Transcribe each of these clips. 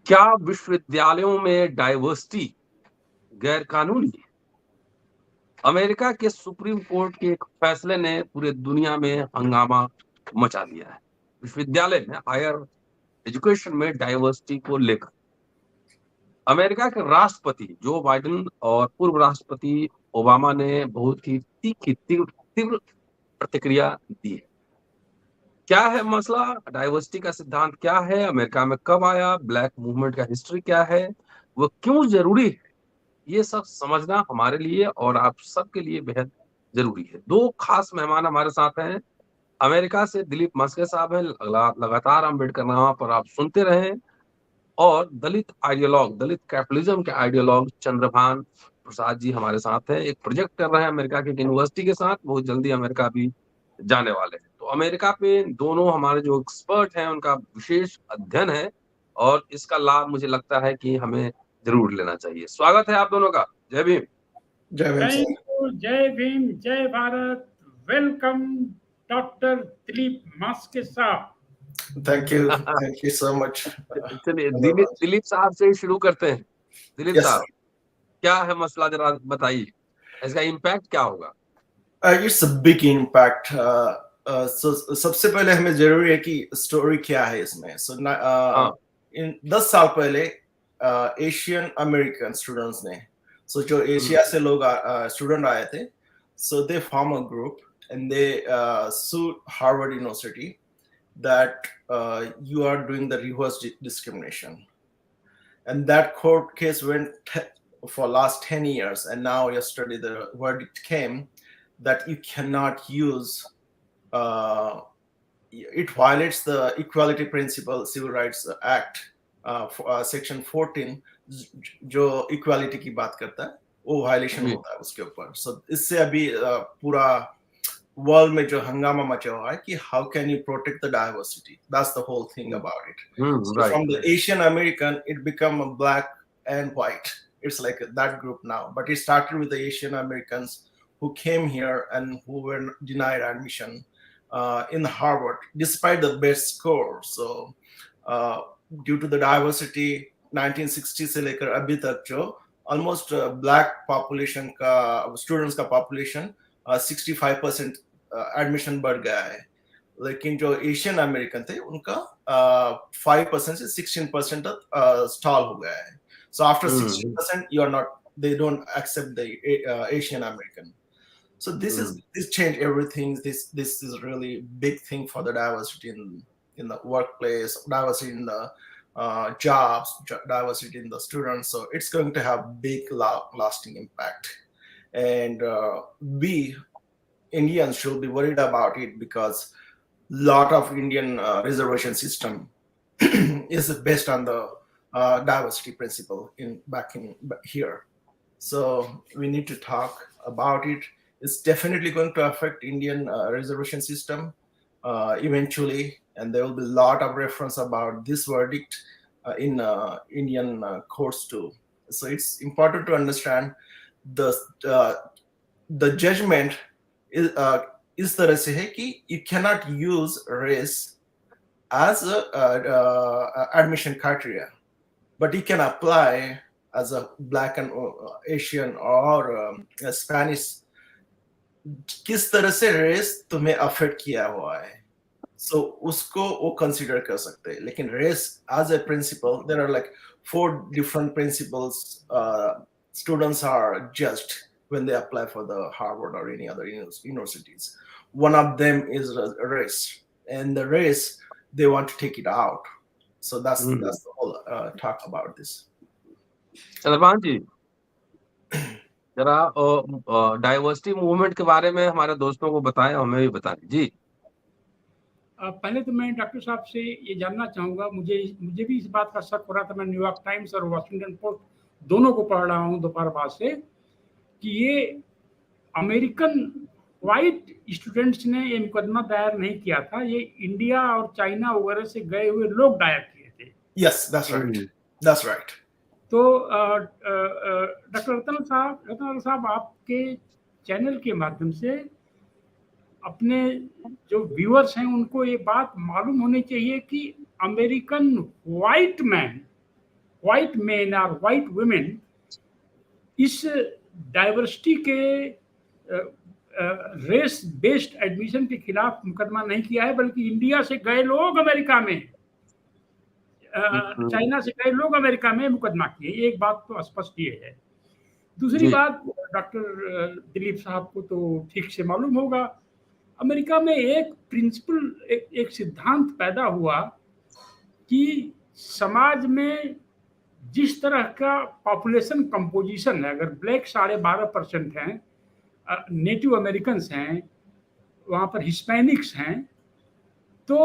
क्या विश्वविद्यालयों में डाइवर्सिटी गैर कानूनी है? अमेरिका के सुप्रीम कोर्ट के एक फैसले ने पूरे दुनिया में हंगामा मचा दिया है। विश्वविद्यालय में हायर एजुकेशन में डाइवर्सिटी को लेकर अमेरिका के राष्ट्रपति जो बाइडेन और पूर्व राष्ट्रपति ओबामा ने बहुत ही तीव्र प्रतिक्रिया दी है। क्या है मसला? डाइवर्सिटी का सिद्धांत क्या है? अमेरिका में कब आया? ब्लैक मूवमेंट का हिस्ट्री क्या है? वो क्यों जरूरी है? ये सब समझना हमारे लिए और आप सबके लिए बेहद जरूरी है। दो खास मेहमान हमारे साथ हैं। अमेरिका से दिलीप मस्के साहब हैं, लगातार अम्बेडकरनामा पर आप सुनते रहे, और दलित आइडियोलॉग, दलित कैपिटलिज्म के आइडियोलॉग चंद्रभान प्रसाद जी हमारे साथ हैं। एक प्रोजेक्ट कर रहे हैं अमेरिका की यूनिवर्सिटी के साथ, बहुत जल्दी अमेरिका भी जाने वाले हैं। तो अमेरिका पे दोनों हमारे जो एक्सपर्ट हैं उनका विशेष अध्ययन है, और इसका लाभ मुझे लगता है कि हमें जरूर लेना चाहिए। स्वागत है आप दोनों का। जय भीम। जय भीम थैंक यू। जय भीम, जय भारत। वेलकम डॉक्टर दिलीप मस्के साहब। Thank you so much. चलिए दिलीप साहब से ही शुरू करते हैं। दिलीप साहब, क्या है मसला, जरा बताइए, इसका इम्पैक्ट क्या होगा? It's a big impact. सबसे पहले हमें जरूरी है कि स्टोरी क्या है इसमें। इन 10 साल पहले एशियन अमेरिकन स्टूडेंट्स ने, जो एशिया से लोग स्टूडेंट आए थे, so they form a group and they sued Harvard University that you are doing the reverse discrimination. And that court case went for last 10 years. And now yesterday the verdict came that you cannot use, it violates the Equality Principle Civil Rights Act, Section 14, जो equality की बात करता है, वो violation होता है उसके ऊपर। सो इससे अभी पूरा वर्ल्ड में जो हंगामा मचा हुआ है कि how can you protect the diversity, that's the whole thing about it. So from the Asian American it become a black and white, it's like that group now, but it started with the Asian Americans who came here and who were denied admission in Harvard despite the best score. So due to the diversity 1960 से लेकर अभी तक जो almost black population का, students का population 65% admission बढ़ गया है, लेकिन जो एशियन अमेरिकन थे उनका 5% से 16% तक स्टॉल हो गया है। So after 16% you are not, they don't accept the Asian American. So this changed everything. This is really big thing for the diversity in the workplace, diversity in the jobs, diversity in the students. So it's going to have big lasting impact, and we Indians should be worried about it because lot of Indian reservation system is based on the diversity principle back here. So we need to talk about it. It's definitely going to affect Indian reservation system eventually, and there will be a lot of reference about this verdict in Indian courts too. So it's important to understand the judgment is तरह से है कि you cannot use race as a admission criteria, but you can apply as a black and Asian or Spanish, किस तरह से race तुम्हें affect किया हुआ है, सो उसको वो कंसीडर कर सकते हैं। लेकिन race as a principle, there are like 4 different principles students are judged when they apply for the Harvard or any other universities. One of them is race, and the race they want to take it out. So that's the whole talk about this. Chandrabhan ji, जरा diversity movement के बारे में हमारे दोस्तों को बताएं, हमें भी बताएं जी। पहले तो मैं डॉक्टर साहब से ये जानना चाहूँगा, मुझे भी इस बात का शक हो रहा था, मैं न्यूयॉर्क टाइम्स और वॉशिंगटन पोस्ट दोनों को पढ़ रहा हूँ दोपहर बाद से, कि ये अमेरिकन वाइट स्टूडेंट्स ने ये मुकदमा दायर नहीं किया था, ये इंडिया और चाइना वगैरह से गए हुए लोग दायर किए थे। Yes, that's right. That's right. तो डॉक्टर रतन साहब आपके चैनल के माध्यम से अपने जो व्यूअर्स हैं उनको ये बात मालूम होनी चाहिए कि American white man white main और व्हाइट वुमेन इस डाइवर्सिटी के रेस बेस्ड एडमिशन के खिलाफ मुकदमा नहीं किया है, बल्कि इंडिया से गए लोग अमेरिका में, चाइना से गए लोग अमेरिका में मुकदमा किए। एक बात तो स्पष्ट ये है। दूसरी बात, डॉक्टर दिलीप साहब को तो ठीक से मालूम होगा, अमेरिका में एक प्रिंसिपल, एक सिद्धांत पैदा हुआ कि समाज में जिस तरह का पॉपुलेशन कंपोजिशन है, अगर ब्लैक 12.5% हैं, नेटिव अमेरिकन्स हैं, वहाँ पर हिस्पैनिक्स हैं, तो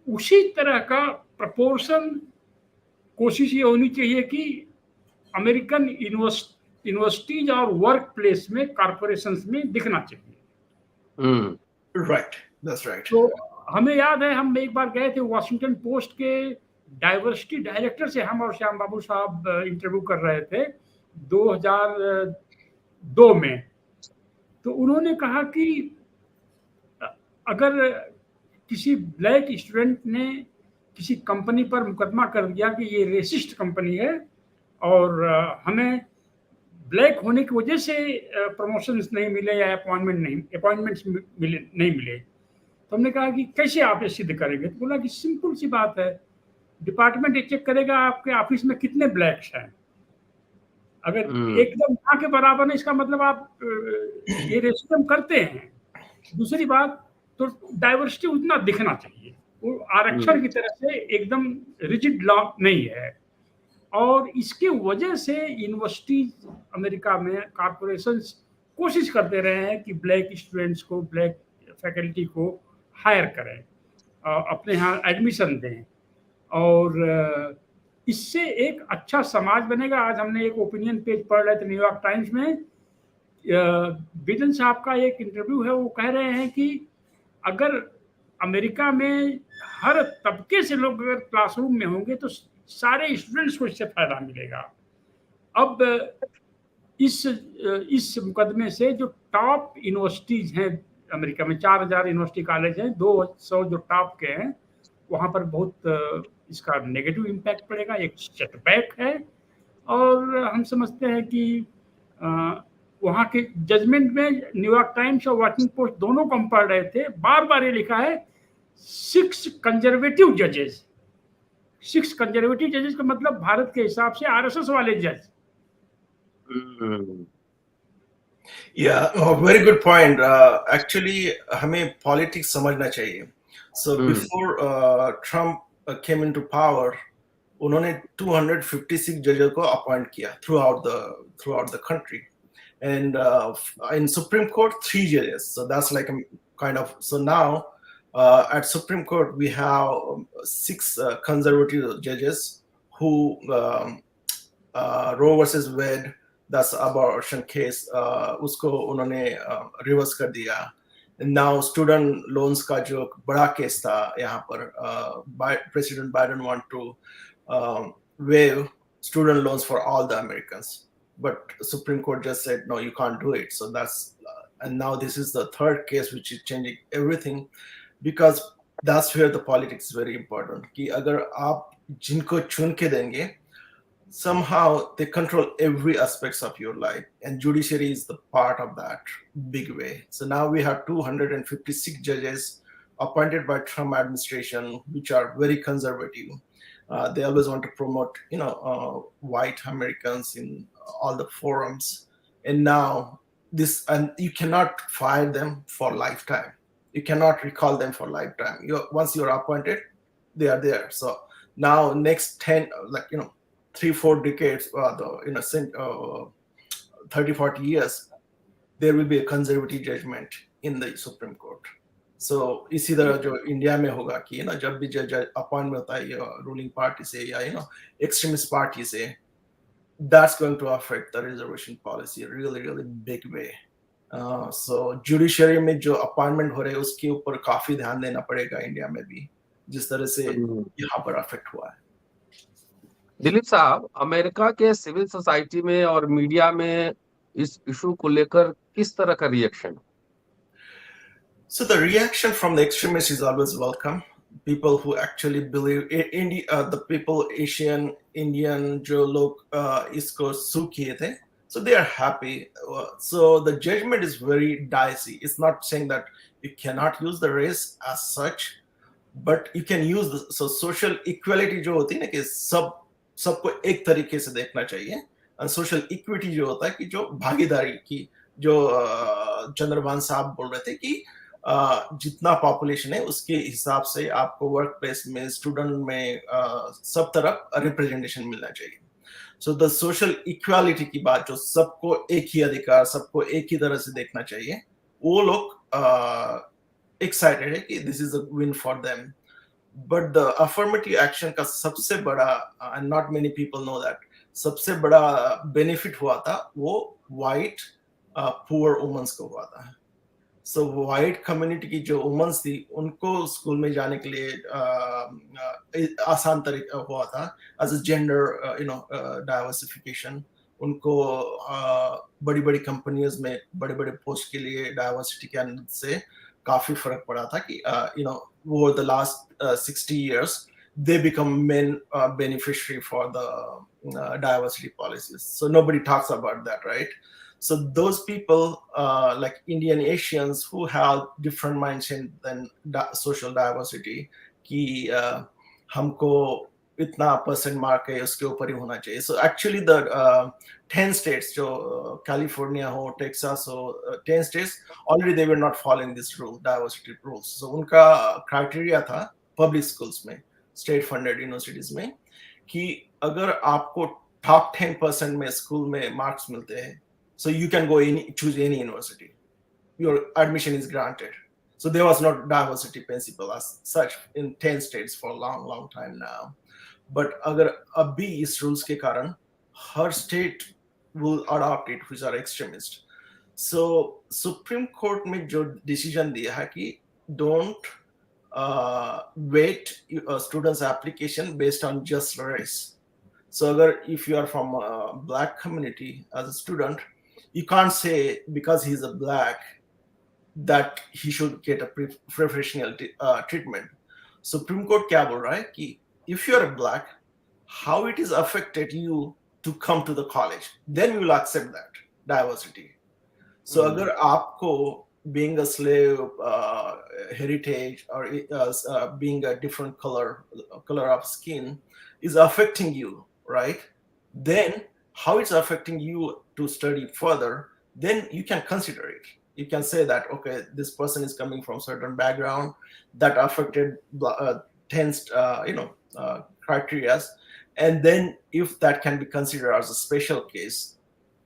उसी तरह का प्रपोर्शन कोशिश ये होनी चाहिए कि अमेरिकन यूनिवर्सिटीज और वर्क प्लेस में, कॉर्पोरेशंस में दिखना चाहिए। Right, that's right. तो हमें याद है, हम एक बार गए थे वॉशिंगटन पोस्ट के डाइवर्सिटी डायरेक्टर से, हम और श्याम बाबू साहब इंटरव्यू कर रहे थे 2002 में। तो उन्होंने कहा कि अगर किसी ब्लैक स्टूडेंट ने किसी कंपनी पर मुकदमा कर दिया कि ये रेसिस्ट कंपनी है और हमें ब्लैक होने की वजह से प्रमोशंस नहीं मिले या अपॉइंटमेंट्स नहीं मिले, तो हमने कहा कि कैसे आप ये सिद्ध करेंगे? तो बोला कि सिंपल सी बात है, डिपार्टमेंट ये चेक करेगा आपके ऑफिस में कितने ब्लैक्स हैं। अगर एकदम ना के बराबर है, इसका मतलब आप ये रेशियो करते हैं। दूसरी बात, तो डाइवर्सिटी उतना दिखना चाहिए, वो आरक्षण की तरह से एकदम रिजिड लॉ नहीं है। और इसके वजह से यूनिवर्सिटीज अमेरिका में, कॉर्पोरेशंस कोशिश करते रहे हैं कि ब्लैक स्टूडेंट्स को, ब्लैक फैकल्टी को हायर करें, अपने यहाँ एडमिशन दें, और इससे एक अच्छा समाज बनेगा। आज हमने एक ओपिनियन पेज पढ़ रहे थे न्यूयॉर्क टाइम्स में, बिडन साहब का एक इंटरव्यू है, वो कह रहे हैं कि अगर अमेरिका में हर तबके से लोग अगर क्लासरूम में होंगे तो सारे स्टूडेंट्स को इससे फायदा मिलेगा। अब इस मुकदमे से जो टॉप यूनिवर्सिटीज हैं अमेरिका में, 4000 यूनिवर्सिटी कॉलेज हैं, 200 जो टॉप के हैं, वहाँ पर बहुत इसका नेगेटिव इम्पैक्ट पड़ेगा, एक सेटबैक है। और हम समझते हैं कि वहाँ के जजमेंट में, न्यूयॉर्क टाइम्स और वॉशिंगटन पोस्ट दोनों को हम पढ़ रहे थे, बार बार ये लिखा है 6 कंजर्वेटिव जजेस। 6 कंजर्वेटिव जजेस का मतलब भारत के हिसाब से आरएसएस वाले जज। Very good point. एक्चुअली हमें पॉलिटिक्स समझना चाहिए। So before Trump came into power, उन्होंने 256 जजेस को अपॉइंट किया through out the country, and in Supreme Court 3 judges. So that's like a kind of, so now at Supreme Court we have 6 conservative judges who Roe versus Wade, that's abortion case, usko unhone reverse kar diya. And now student loans ka jo bada case tha yahan par, President Biden want to waive student loans for all the Americans. But Supreme Court just said, no, you can't do it. So that's, and now this is the third case which is changing everything, because that's where the politics is very important. कि अगर आप जिनको चुन के देंगे, somehow they control every aspects of your life, and judiciary is the part of that big way. So now we have 256 judges appointed by Trump administration, which are very conservative. They always want to promote, white Americans in all the forums, and now this, and you cannot fire them for lifetime. You cannot recall them for lifetime. Once you're appointed, they are there. So now next 10, 3-4 decades, 30-40 years, there will be a conservative judgment in the Supreme Court. So इसी तरह जो India में होगा कि जब भी जज appoint होता है रूलिंग पार्टी से या एक्सट्रीमिस्ट पार्टी से, that's going to affect the reservation policy really big way. So judiciary में जो अपॉइंटमेंट हो रहे हैं उसके ऊपर काफी ध्यान देना पड़ेगा इंडिया में भी, जिस तरह से यहाँ पर अफेक्ट हुआ है। दिलीप साहब, अमेरिका के सिविल सोसाइटी में और मीडिया में इस इशू को लेकर किस तरह का reaction? So the reaction from the extremists is always welcome. people who actually believe India, the people, Asian, Indian, जो लोग इसको सू किए थे, so they are happy. So the judgment is very dicey. It's not saying that you cannot use the race as such, but you can use so social equality जो होती है ना कि सबको एक तरीके से देखना चाहिए, और सोशल इक्विटी जो होता है कि जो भागीदारी की, जो चंद्रभान साहब बोल रहे थे कि जितना पॉपुलेशन है उसके हिसाब से आपको वर्क प्लेस में, स्टूडेंट में, सब तरफ रिप्रेजेंटेशन मिलना चाहिए. सो द सोशल इक्वालिटी की बात, जो सबको एक ही अधिकार, सबको एक ही तरह से देखना चाहिए, वो लोग एक्साइटेड है कि this is a win for them. But the affirmative action का सबसे बड़ा, and not many people know that, सबसे बड़ा बेनिफिट हुआ था वो वाइट पुअर वुमेन्स को हुआ था. सो वाइट कम्युनिटी की जो वुमेन्स थी, उनको स्कूल में जाने के लिए आसान तरीका हुआ था एज अ जेंडर डाइवर्सिफिकेशन. उनको बड़ी बड़ी कंपनियों में बड़े बड़े पोस्ट के लिए डाइवर्सिटी के आने से काफी फर्क पड़ा था कि over the last 60 years they become main beneficiary for the diversity policies. So nobody talks about that, right? So those people like Indian Asians who have different mindset than social diversity कि हमको इतना percent mark है उसके ऊपर ही होना चाहिए. So actually the 10 states, जो California हो, टेक्सास हो, 10 states already they were not following this rule, diversity rules. So उनका क्राइटेरिया था पब्लिक स्कूल्स में, स्टेट फंडेड यूनिवर्सिटीज में, कि अगर आपको टॉप 10% में स्कूल में मार्क्स मिलते हैं, so you can go choose any university, your admission is granted. So there was no diversity principle as such in 10 states for a long time now. But अगर अभी इस rules के कारण हर state will adopt it which are extremist. So Supreme Court में जो decision दिया है कि don't weight a student's application based on just race. So अगर if you are from a black community as a student, you can't say because he's a black that he should get a preferential treatment. Supreme Court क्या बोल रहा है कि if you are a black, how it is affected you to come to the college, then we will accept that diversity. So अगर आपको being a slave, heritage, or being a different color of skin is affecting you, right? Then how it's affecting you to study further, then you can consider it. You can say that, okay, this person is coming from certain background that affected 10 criteria, and then if that can be considered as a special case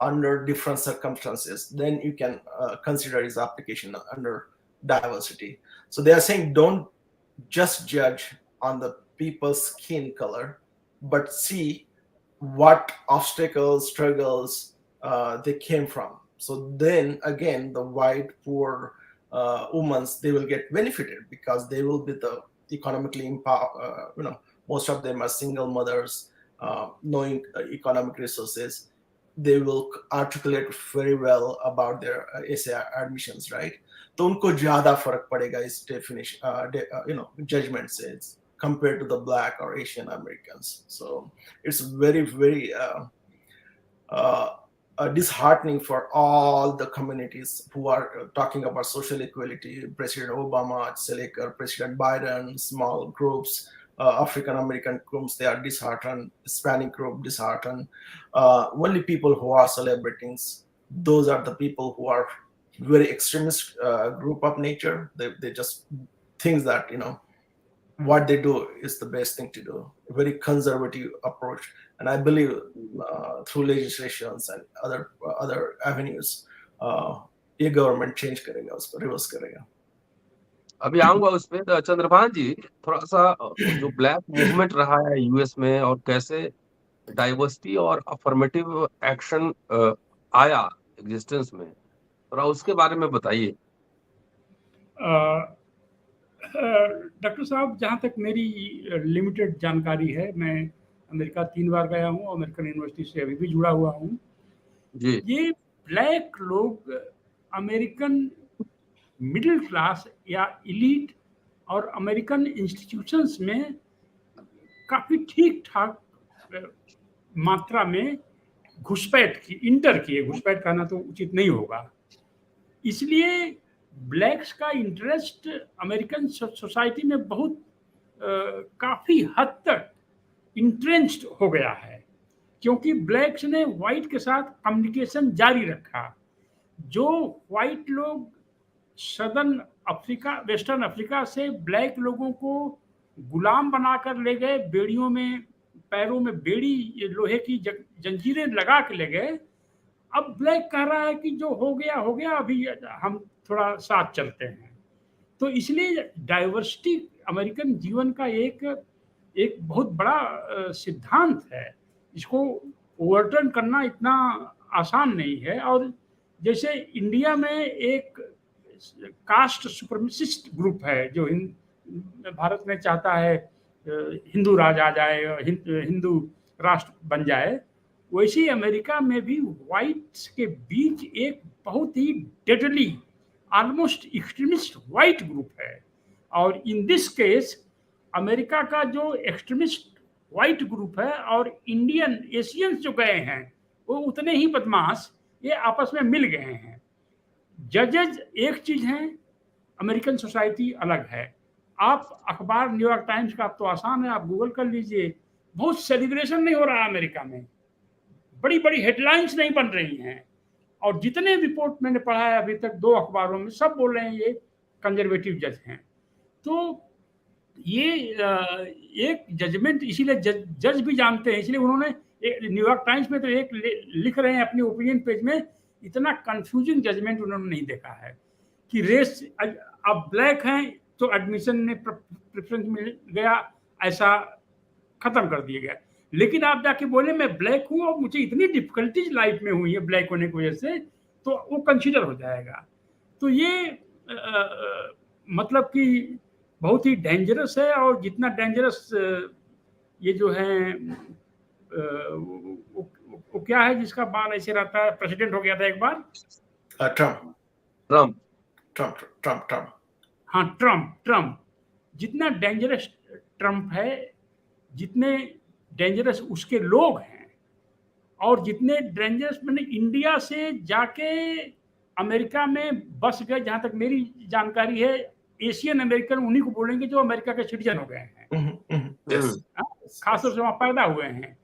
under different circumstances, then you can consider his application under diversity. So they are saying don't just judge on the people's skin color, but see what obstacles, struggles they came from. So then again, the white poor women, they will get benefited because they will be the economically empowered. Most of them are single mothers, knowing economic resources. They will articulate very well about their essay admissions, right? तो उनको ज्यादा फर्क पड़ेगा इस definition, judgment says, compared to the black or Asian Americans. So it's very, very disheartening for all the communities who are talking about social equality. President Obama, President Biden, small groups, African American groups, they are disheartened. Hispanic group disheartened. Only people who are celebrating, those are the people who are very extremist group of nature. They just think that what they do is the best thing to do. A very conservative approach, and I believe through legislations and other avenues, ये government change करेगा, उसको reverse करेगा. अभी आऊंगा उस पे. चंद्रभान जी, थोड़ा सा जो ब्लैक मूवमेंट रहा है यूएस में और कैसे डाइवर्सिटी और अफर्मेटिव एक्शन आया एग्जिस्टेंस में, थोड़ा उसके बारे में बताइए. डॉक्टर साहब, जहाँ तक मेरी लिमिटेड जानकारी है, मैं अमेरिका 3 बार गया हूँ, अमेरिकन यूनिवर्सिटी से अभी भी जुड़ा हुआ हूँ जी. ये ब्लैक लोग अमेरिकन मिडिल क्लास या इलीट और अमेरिकन इंस्टीट्यूशंस में काफ़ी ठीक ठाक मात्रा में घुसपैठ की, इंटर किए, घुसपैठ कहना तो उचित नहीं होगा। इसलिए ब्लैक्स का इंटरेस्ट अमेरिकन सोसाइटी में बहुत काफ़ी हद तक इंट्रेंच्ड हो गया है, क्योंकि ब्लैक्स ने वाइट के साथ कम्युनिकेशन जारी रखा। जो वाइट लोग सदर्न अफ्रीका, वेस्टर्न अफ्रीका से ब्लैक लोगों को गुलाम बनाकर ले गए, बेड़ियों में, पैरों में बेड़ी, लोहे की जंजीरें लगा के ले गए। अब ब्लैक कह रहा है कि जो हो गया, अभी हम थोड़ा साथ चलते हैं। तो इसलिए डाइवर्सिटी अमेरिकन जीवन का एक बहुत बड़ा सिद्धांत है। इसको ओवरटर्न करना इतना आसान नहीं है। और जैसे इंडिया में एक कास्ट सुपरमिसिस्ट ग्रुप है जो भारत में चाहता है हिंदू राज आ जाए, हिंदू राष्ट्र बन जाए, वैसे ही अमेरिका में भी व्हाइट्स के बीच एक बहुत ही deadly, almost extremist white group है। और इन दिस केस अमेरिका का जो एक्सट्रीमिस्ट व्हाइट ग्रुप है और इंडियन एशियंस जो गए हैं वो उतने ही बदमाश, ये आपस में मिल गए हैं। जजेज एक चीज है, अमेरिकन सोसाइटी अलग है। आप अखबार न्यूयॉर्क टाइम्स का, आप तो आसान है, आप गूगल कर लीजिए, बहुत सेलिब्रेशन नहीं हो रहा है अमेरिका में, बड़ी बड़ी हेडलाइंस नहीं बन रही हैं। और जितने रिपोर्ट मैंने पढ़ा है अभी तक 2 अखबारों में, सब बोल रहे हैं ये कंजर्वेटिव जज हैं। तो ये एक जजमेंट, इसीलिए जज भी जानते हैं, इसलिए उन्होंने न्यूयॉर्क टाइम्स में तो एक लिख रहे हैं अपनी ओपिनियन पेज में, इतना कंफ्यूजिंग जजमेंट उन्होंने नहीं देखा है कि रेस, अब ब्लैक हैं तो एडमिशन में प्रेफरेंस मिल गया, ऐसा खत्म कर दिया गया। लेकिन आप जाके बोले मैं ब्लैक हूं और मुझे इतनी डिफिकल्टीज लाइफ में हुई है ब्लैक होने की वजह से, तो वो कंसीडर हो जाएगा। तो ये मतलब कि बहुत ही डेंजरस है। और जितना डेंजरस ये जो है वो क्या है जिसका बाल ऐसे रहता है, प्रेसिडेंट हो गया था एक बार, ट्रम्प। हाँ, ट्रम्प। जितना डेंजरस ट्रम्प है, जितने डेंजरस उसके लोग हैं, और जितने डेंजरस, मैंने इंडिया से जाके अमेरिका में बस गए, जहां तक मेरी जानकारी है एशियन अमेरिकन उन्हीं को बोलेंगे जो अमेरिका के सिटीजन हो गए हैं, खासतौर से वहां पैदा हुए हैं।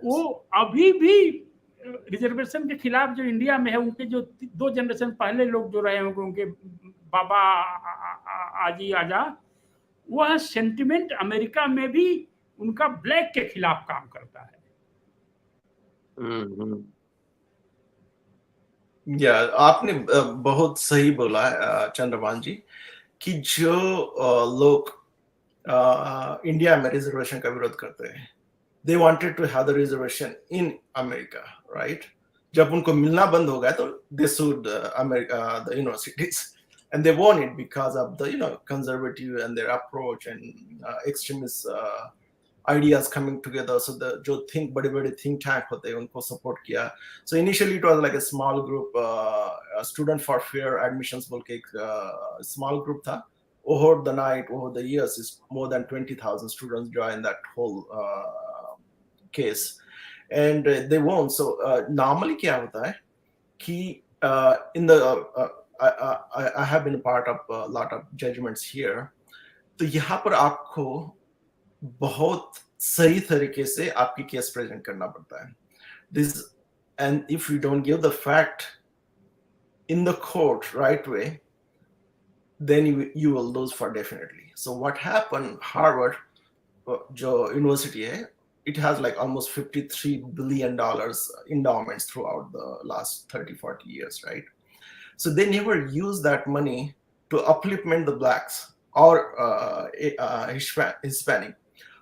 वो अभी भी रिजर्वेशन के खिलाफ जो इंडिया में है, उनके जो 2 जनरेशन पहले लोग जो रहे होंगे, उनके बाबा आजी आजा, वह सेंटिमेंट अमेरिका में भी उनका ब्लैक के खिलाफ काम करता है। या आपने बहुत सही बोला चंद्रभान जी कि जो लोग इंडिया में रिजर्वेशन का विरोध करते हैं, they wanted to have the reservation in America, right? जब उनको मिलना बंद हो गया तो they sued America, the universities, and they won it because of the conservative and their approach and extremist ideas coming together. So the जो बड़े think tank होते हैं उनको support किया. So initially it was like a small group, student for fair admissions बोल के एक small group था. Over the night, over the years, is more than 20,000 students joined that whole case, and they won. So normally क्या होता है कि in the I have been a part of a lot of judgments here. तो यहाँ पर आपको बहुत सही तरीके से आपकी केस प्रेजेंट करना पड़ता है. This, and if you don't give the fact in the court right way, then you will lose for definitely. So what happened, Harvard जो university है, it has like almost $53 billion endowments throughout the last 30-40 years, right? So they never use that money to upliftment the blacks or Hispanic,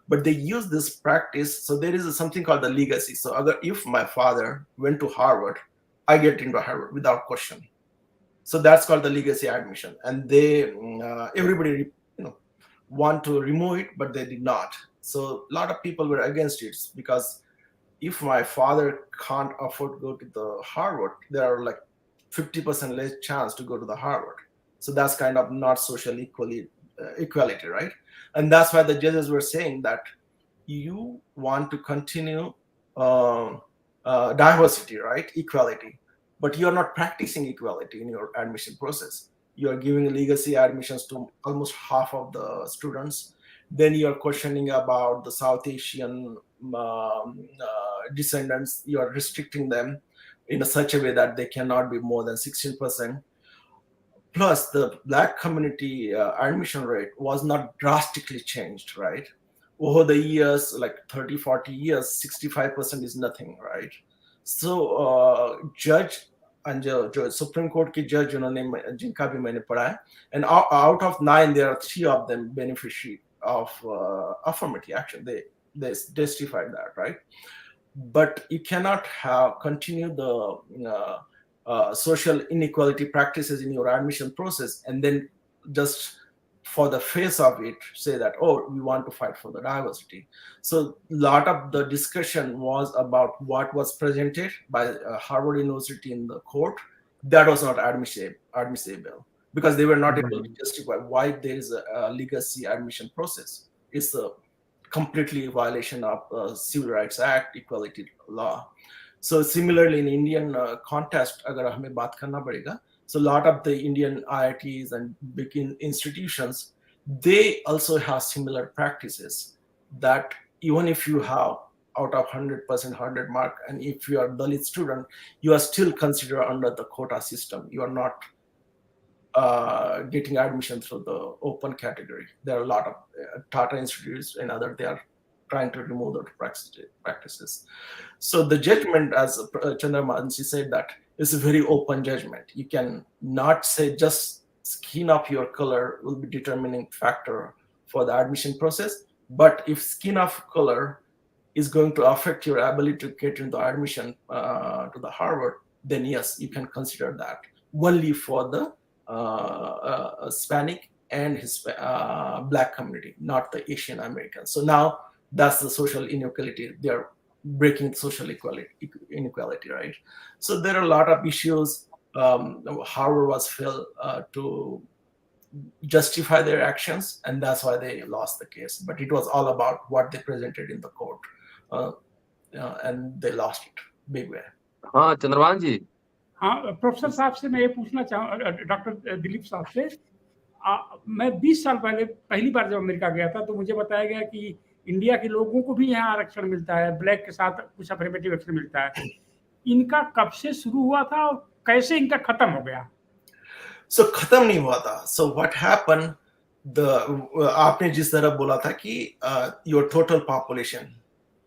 but they use this practice. So there is something called the legacy. So if my father went to Harvard, I get into Harvard without question. So that's called the legacy admission, and they everybody want to remove it, but they did not. So a lot of people were against it because if my father can't afford to go to the Harvard, there are like 50% less chance to go to the Harvard. So that's kind of not socially equally equality, right? And that's why the judges were saying that you want to continue diversity, right? Equality, but you are not practicing equality in your admission process. You are giving legacy admissions to almost half of the students. Then you are questioning about the South Asian descendants. You are restricting them in such a way that they cannot be more than 16%. Plus, the Black community admission rate was not drastically changed, right? Over the years, like 30, 40 years, 65% is nothing, right? So, judge and जो Supreme Court की judge उन्होंने जिनका भी मैंने पढ़ा है, and out of 9, there are 3 of them beneficiary of affirmative action. They justified that, right? But you cannot continue the social inequality practices in your admission process and then just for the face of it say that, oh, we want to fight for the diversity. So a lot of the discussion was about what was presented by Harvard University in the court. That was not admissible because they were not able to justify why there is a legacy admission process. It's a completely violation of Civil Rights Act, equality law. So similarly in Indian context, अगर हमें बात करना पड़ेगा, so a lot of the Indian IITs and big institutions, they also have similar practices that even if you have out of 100%, 100 mark, and if you are Dalit student, you are still considered under the quota system. You are not getting admission through the open category. There are a lot of Tata institutes and other, they are trying to remove those practices. So the judgment, as Chandramansi said, that is a very open judgment. You can not say just skin of your color will be determining factor for the admission process, but if skin of color is going to affect your ability to get into admission to the Harvard, then yes, you can consider that only for the Hispanic and Black community, not the Asian Americans. So now that's the social inequality. They're breaking social inequality, right? So there are a lot of issues. Harvard was failed to justify their actions, and that's why they lost the case. But it was all about what they presented in the court, and they lost it big way. हाँ चंद्रभान जी. हाँ professor साहब से मैं ये पूछना चाहूँ, doctor Dilip साहब से, मैं 20 साल पहले पहली बार जब अमेरिका गया था तो मुझे बताया गया कि इंडिया के लोगों को भी यहाँ आरक्षण मिलता है, ब्लैक के साथ कुछ अफर्मेटिव एक्शन मिलता है. इनका कब से शुरू हुआ था और कैसे इनका खत्म हो गया? So खत्म नहीं हुआ था. So what happened, आपने जिस तरह बोला था कि your total population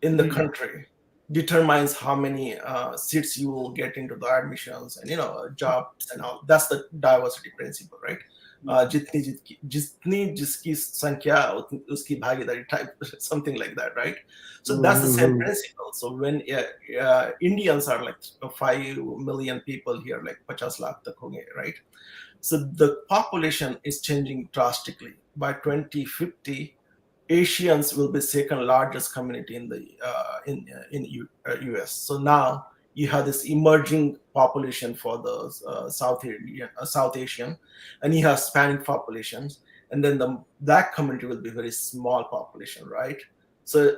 in the country determines how many seats you will get into the admissions and jobs and all. That's the diversity principle, right? जितनी जिसकी संख्या उसकी भागीदारी type, something like that, right? So that's the same principle. So when Indians are like 5 million people here, like 50 lakh tak honge, right? So the population is changing drastically. By 2050, Asians will be second largest community in the US. So now you have this emerging population for the South Asian, and you have Hispanic populations, and then the Black community will be very small population, right? So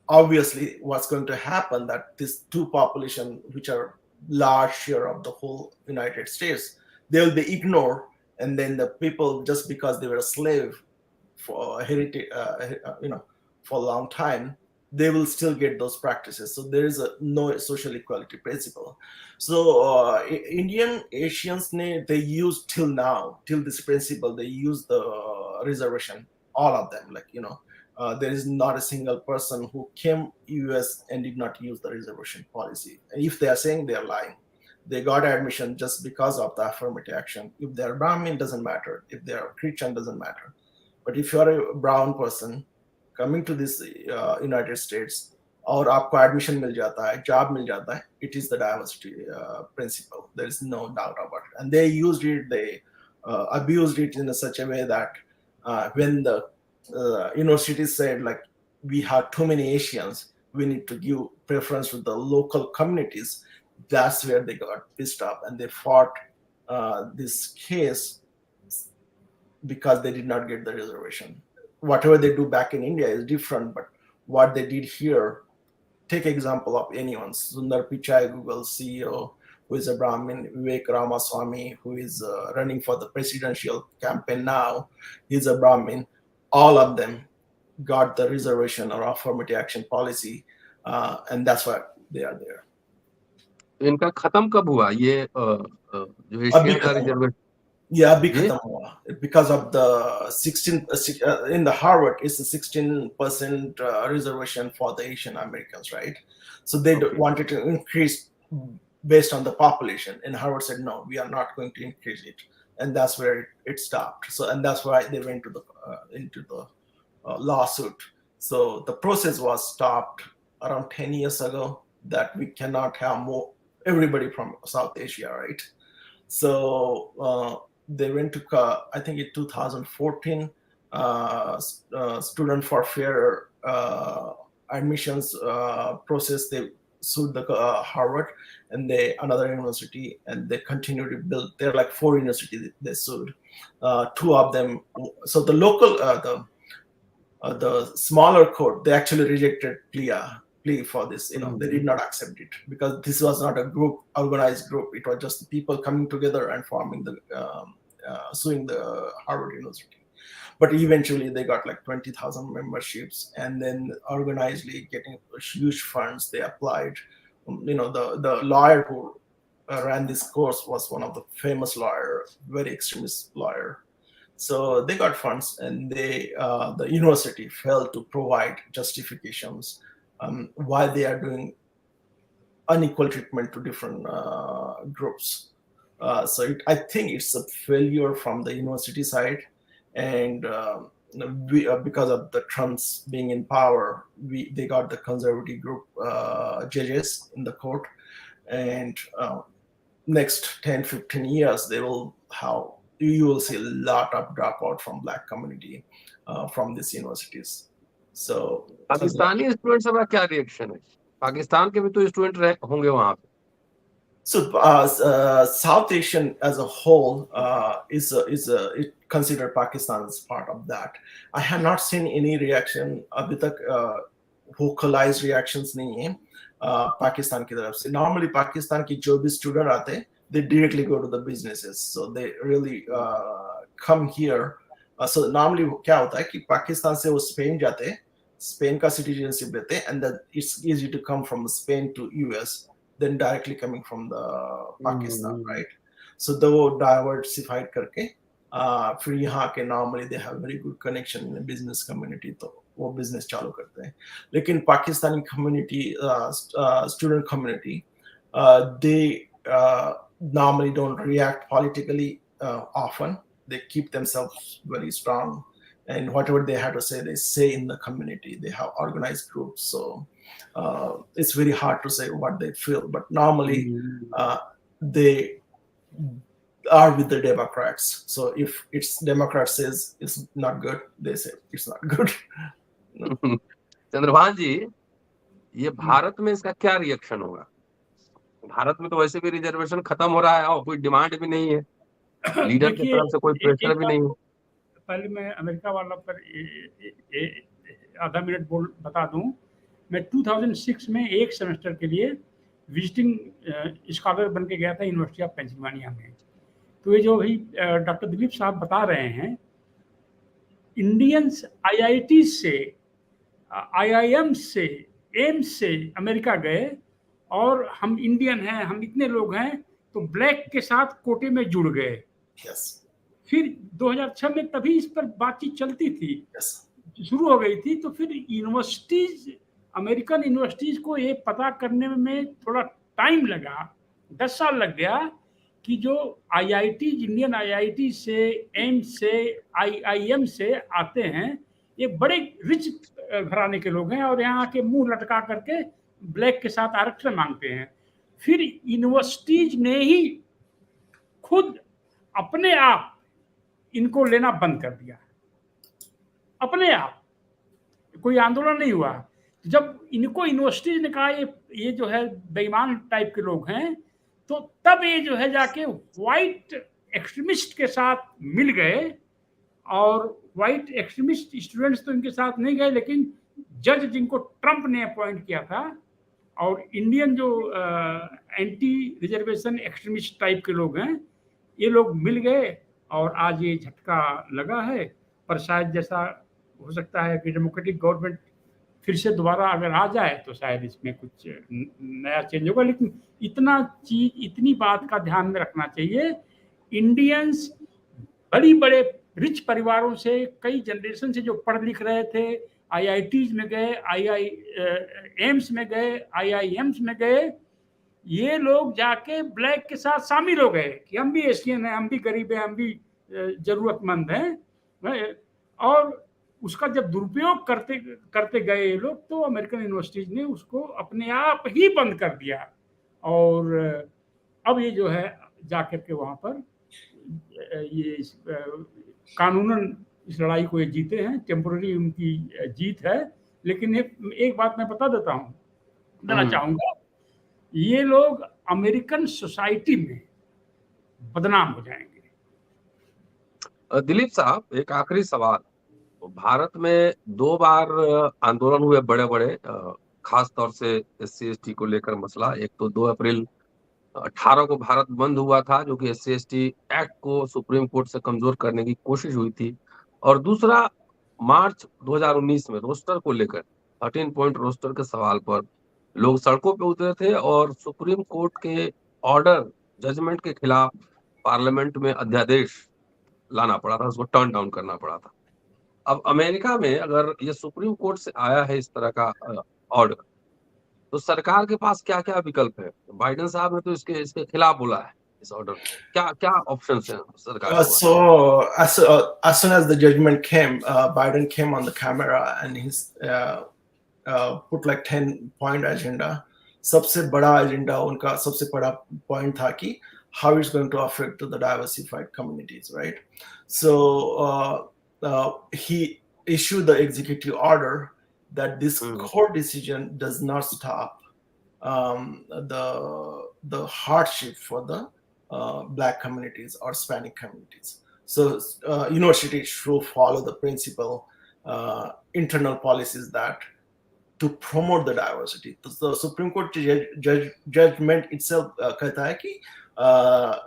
obviously, what's going to happen that these two populations, which are large share of the whole United States, they will be ignored, and then the people, just because they were a slave for heritage, for a long time, they will still get those practices. So there is no social equality principle. So Indian Asians, they use till this principle, they use the reservation, all of them, there is not a single person who came US and did not use the reservation policy. And if they are saying, they are lying. They got admission just because of the affirmative action. If they are Brahmin, doesn't matter. If they are Christian, doesn't matter. But if you are a brown person coming to this United States, और आपको admission मिल जाता है, job मिल जाता है, it is the diversity principle. There is no doubt about it. And they used it, they abused it in such a way that when the universities said, like, we have too many Asians, we need to give preference to the local communities, that's where they got pissed off and they fought this case because they did not get the reservation. Whatever they do back in India is different, but what they did here, take example of anyone, Sundar Pichai, Google CEO, who is a Brahmin, Vivek Ramaswamy, who is running for the presidential campaign now, he's a Brahmin. All of them got the reservation or affirmative action policy, and that's why they are there. इनका खत्म कब हुआ ये जो Asian का reservation? Yeah, अभी खत्म हुआ because of the 16 in the Harvard is a 16% reservation for the Asian Americans, right? So they wanted to increase based on the population, and Harvard said no, we are not going to increase it, and that's where it stopped. So, and that's why they went to the into the lawsuit. So the process was stopped around 10 years ago, that we cannot have more everybody from South Asia, right? So they went to I think in 2014 student for fair admissions process. They sued the Harvard and another university, and they continue to build. There are like 4 universities they sued. 2 of them. So the local the smaller court, they actually rejected plea for this. They did not accept it because this was not a group, organized group. It was just people coming together and forming the suing the Harvard University. But eventually they got like 20,000 memberships, and then organizedly getting huge funds. They applied. The lawyer who ran this course was one of the famous lawyer, very extremist lawyer. So they got funds, and the university failed to provide justifications why they are doing unequal treatment to different groups. So I think it's a failure from the university side, and because of the Trumps being in power, they got the conservative group judges in the court, and next 10-15 years you will see a lot of dropout from Black community from these universities. So Pakistani students का क्या reaction है? पाकिस्तान के भी तो student होंगे वहां पे. So South Asian as a whole is it considered Pakistan as part of that. I have not seen any reaction अभी तक vocalized reactions नहीं है पाकिस्तान की तरफ से. Normally पाकिस्तान की जो भी स्टूडेंट आते, they directly go to the businesses, so they really come here. So normally क्या होता है कि पाकिस्तान से वो स्पेन जाते, स्पेन का सिटीजनशिप लेते, and then it's easy to come from Spain to US than directly coming from the Pakistan, right? So they diversified करके फिर यहाँ के normally they have very good connection in the business community, तो वो business चालू करते हैं. लेकिन Pakistani community, student community, they normally don't react politically often. They keep themselves very strong, and whatever they have to say, they say in the community. They have organized groups, so it's very hard to say what they feel. But normally they are with the Democrats. So if it's Democrat says it's not good, they say it's not good. Chandrabhan जी, ये भारत में इसका क्या reaction होगा? भारत में तो वैसे भी reservation खत्म हो रहा है और कोई डिमांड भी नहीं है, लीडर की तरफ से कोई प्रेशर भी नहीं है. पहले मैं अमेरिका वाला पर आधा मिनट बता दूं. मैं 2006 में एक सेमेस्टर के लिए विजिटिंग स्कॉलर बन के गया था यूनिवर्सिटी ऑफ पेंसिल्वेनिया में. तो ये जो भी डॉक्टर दिलीप साहब बता रहे हैं, इंडियंस IIT से, IIM से, एम्स से अमेरिका गए, और हम इंडियन हैं, हम इतने लोग हैं, तो ब्लैक के साथ कोटे में जुड़ गए. फिर 2006 में तभी इस पर बातचीत चलती थी, शुरू हो गई थी. तो फिर यूनिवर्सिटीज, अमेरिकन यूनिवर्सिटीज को ये पता करने में थोड़ा टाइम लगा, 10 साल लग गया कि जो IIT, इंडियन IIT से, एम्स से, IIM से आते हैं, ये बड़े रिच घराने के लोग हैं, और यहाँ के मुंह लटका करके ब्लैक के साथ आरक्षण मांगते हैं. फिर यूनिवर्सिटीज ने ही खुद अपने आप इनको लेना बंद कर दिया, अपने आप. कोई आंदोलन नहीं हुआ. जब इनको यूनिवर्सिटीज ने कहा ये जो है बेईमान टाइप के लोग हैं, तो तब ये जो है जाके व्हाइट एक्सट्रीमिस्ट के साथ मिल गए, और वाइट एक्सट्रीमिस्ट स्टूडेंट्स तो इनके साथ नहीं गए, लेकिन जज जिनको ट्रंप ने अपॉइंट किया था और इंडियन जो एंटी रिजर्वेशन एक्सट्रीमिस्ट टाइप के लोग हैं, ये लोग मिल गए और आज ये झटका लगा है। पर शायद जैसा हो सकता है कि डेमोक्रेटिक गवर्नमेंट फिर से दोबारा अगर आ जाए तो शायद इसमें कुछ नया चेंज होगा। लेकिन इतनी बात का ध्यान में रखना चाहिए, इंडियंस बड़े रिच परिवारों से कई जनरेशन से जो पढ़ लिख रहे थे, आईआईटीज में गए, एम्स में गए, आईआईएम्स में गए, ये लोग जाके ब्लैक के साथ शामिल हो गए कि हम भी एशियन हैं, हम भी गरीब हैं, हम भी जरूरतमंद हैं। और उसका जब दुरुपयोग करते गए ये लोग, तो अमेरिकन यूनिवर्सिटीज ने उसको अपने आप ही बंद कर दिया। और अब ये जो है जाकर के वहाँ पर ये कानूनन इस लड़ाई को ये जीते हैं। टेम्पोररी उनकी जीत है, लेकिन एक बात मैं बता देना चाहूँगा, ये लोग अमेरिकन सोसाइटी में बदनाम हो जाएंगे। दिलीप साहब, एक आखिरी सवाल। भारत में 2 बार आंदोलन हुए बड़े बड़े, खास तौर से SC/ST को लेकर मसला। एक तो 2 अप्रैल 18 को भारत बंद हुआ था, जो कि SC/ST एक्ट को सुप्रीम कोर्ट से कमजोर करने की कोशिश हुई थी, और दूसरा मार्च 2019 में रोस्टर को लेकर 13 पॉइंट रोस्टर के सवाल पर लोग सड़कों पे उतरे थे और सुप्रीम कोर्ट के ऑर्डर जजमेंट के खिलाफ पार्लियामेंट में अध्यादेश लाना पड़ा था, उसको टर्न डाउन करना पड़ा था। अब अमेरिका में अगर ये सुप्रीम कोर्ट से आया है इस तरह का ऑर्डर, तो सरकार के पास क्या क्या विकल्प है? बाइडेन साहब ने तो इसके खिलाफ बोला है इस ऑर्डर। क्या क्या ऑप्शंस हैं सरकार के पास? So as soon as the judgment came, Biden came on the camera and he's put like 10-point agenda. सबसे बड़ा एजेंडा उनका सबसे बड़ा पॉइंट था कि how it's going to affect to the diversified communities, right? So he issued the executive order that this court decision does not stop the hardship for the Black communities or Hispanic communities. So universities should follow the principle, internal policies that to promote the diversity. The Supreme Court judgment itself कहता है कि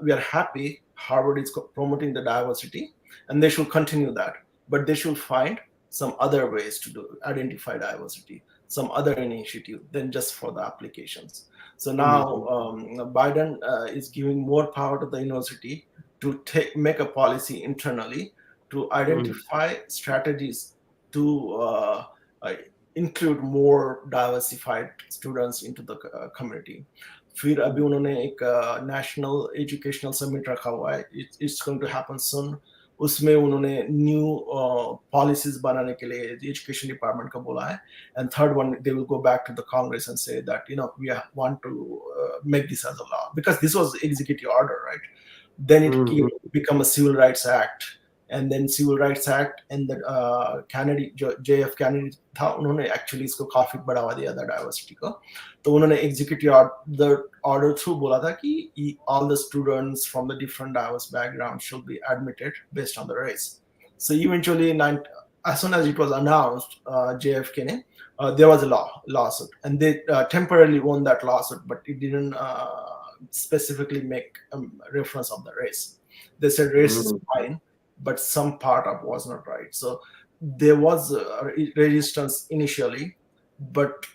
we are happy Harvard is promoting the diversity and they should continue that, but they should find some other ways to identify diversity, some other initiative than just for the applications. So now Biden is giving more power to the university to make a policy internally to identify strategies to include more diversified students into the community. फिर अभी उन्होंने एक national educational summit रखा हुआ है, it's going to happen soon. उसमें उन्होंने new policies बनाने के लिए education department को बोला है, and third one they will go back to the Congress and say that we want to make this as a law, because this was executive order, right? Then it become a Civil Rights Act, and then Civil Rights Act and the Kennedy JF Kennedy था, उन्होंने actually इसको काफी बढ़ावा दिया था diversity को. तो उन्होंने executive order through बोला था कि all the students from the different diverse backgrounds should be admitted based on the race. So eventually, as soon as it was announced, JFK ne, there was a lawsuit, and they temporarily won that lawsuit, but it didn't specifically make reference of the race. They said race is fine, but some part of was not right. So there was resistance initially, but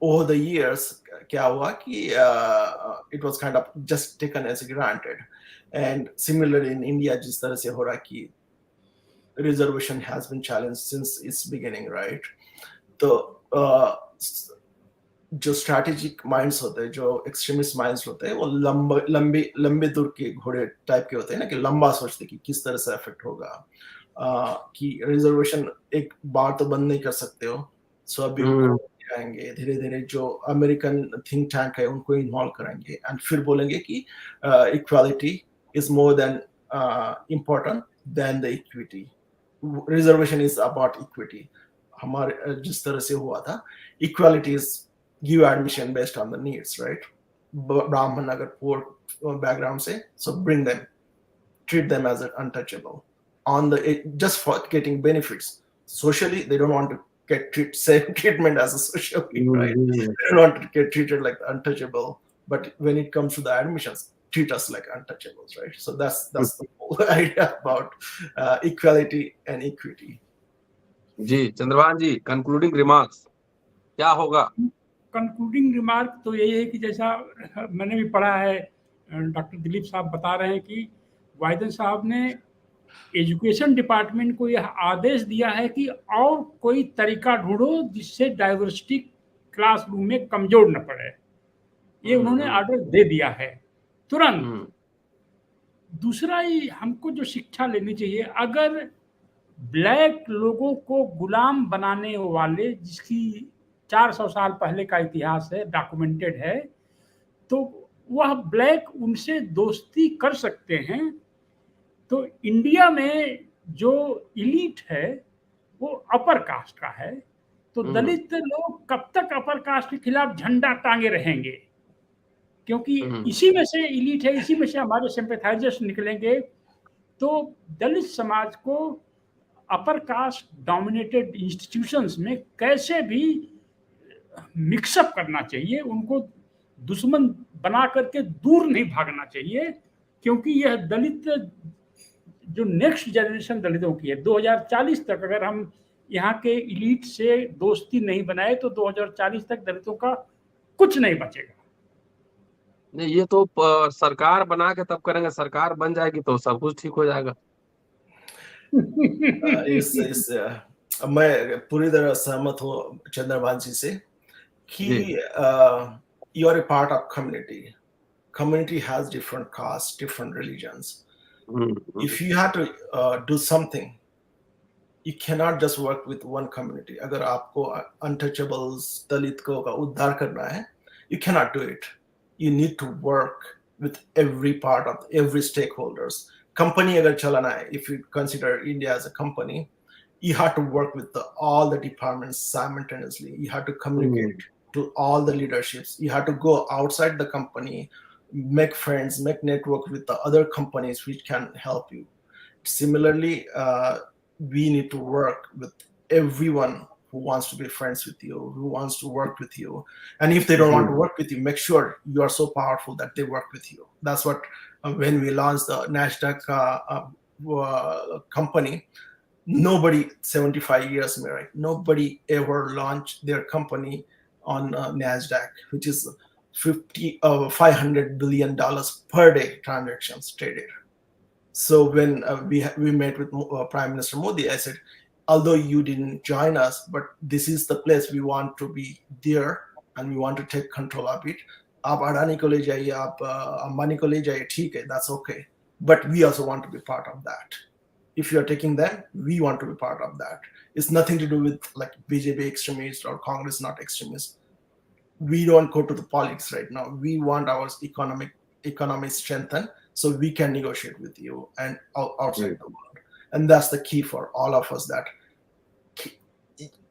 over the years, क्या हुआ कि it was kind of just taken as granted. And similarly in India, जिस तरह से हो रहा कि reservation has been challenged since its beginning, right? तो जो strategic minds होते हैं, जो extremist minds होते हैं, वो लंबे दूर के घोड़े टाइप के होते हैं ना, कि लंबा सोचते कि किस तरह से अफेक्ट होगा, कि रिजर्वेशन एक बार तो बंद नहीं कर सकते हो, सो अभी आएंगे धीरे धीरे, जो अमेरिकन थिंक टैंक है उनको इन्वॉल्व करेंगे, एंड फिर बोलेंगे कि equality is more than important than the equity, reservation is about equity. हमारे जिस तरह से हुआ था, equality is give admission based on the needs, right? Brahmin अगर पुअर बैकग्राउंड से, so bring them, treat them as untouchable. on the just for getting benefits. Socially, they don't want to get same treatment as a socially, right? They don't want to get treated like the untouchable. But when it comes to the admissions, treat us like untouchables, right? So that's the whole idea about equality and equity. जी Chandrabhan ji, concluding remarks क्या होगा? Concluding remark तो यही है कि जैसा मैंने भी पढ़ा है, डॉक्टर दिलीप साहब बता रहे हैं कि वाइदन साहब ने एजुकेशन डिपार्टमेंट को यह आदेश दिया है कि और कोई तरीका ढूंढो जिससे डाइवर्सिटी क्लासरूम में कमजोर न पड़े। ये उन्होंने ऑर्डर दे दिया है तुरंत। दूसरा ही हमको जो शिक्षा लेनी चाहिए, अगर ब्लैक लोगों को गुलाम बनाने वाले, जिसकी 400 साल पहले का इतिहास है, डॉक्यूमेंटेड है, तो वह ब्लैक उनसे दोस्ती कर सकते हैं। तो इंडिया में जो इलीट है वो अपर कास्ट का है, तो दलित लोग कब तक अपर कास्ट के खिलाफ झंडा टांगे रहेंगे? क्योंकि इसी में से इलीट है, इसी में से हमारे सिंपैथाइजर्स निकलेंगे। तो दलित समाज को अपर कास्ट डोमिनेटेड इंस्टीट्यूशंस में कैसे भी मिक्सअप करना चाहिए, उनको दुश्मन बना करके दूर नहीं भागना चाहिए, क्योंकि यह दलित जो नेक्स्ट जनरेशन दलितों की है, 2040 तक अगर हम यहाँ के इलीट से दोस्ती नहीं बनाए तो 2040 तक दलितों का कुछ नहीं बचेगा। नहीं, ये तो सरकार बना के तब करेंगे, सरकार बन जाएगी तो सब कुछ ठीक हो जाएगा। मैं पूरी तरह सहमत हूँ चंद्रभान जी से कि you are a part of community. Community has different castes, different religions. If you have to do something, you cannot just work with one community. अगर आपको untouchables, दलित को का उद्धार करना है, you cannot do it. You need to work with every part of every stakeholders. Company अगर चलाना है, if you consider India as a company, you have to work with all the departments simultaneously. You have to communicate to all the leaderships. You have to go outside the company, make friends, make network with the other companies which can help you. Similarly, we need to work with everyone who wants to be friends with you, who wants to work with you. And if they don't want to work with you, make sure you are so powerful that they work with you. That's what, when we launched the NASDAQ company, nobody, 75 years, right? Nobody ever launched their company on NASDAQ, which is $500 billion per day transactions traded. So when we met with Prime Minister Modi, I said, although you didn't join us, but this is the place we want to be there and we want to take control of it. आप अडानी को ले जाइए, आप अंबानी को ले जाइए, ठीक है, that's okay. But we also want to be part of that. If you are taking them, we want to be part of that. It's nothing to do with like BJP extremists or Congress not extremists. We don't go to the politics right now. We want our economy strengthened so we can negotiate with you and outside the world. And that's the key for all of us, that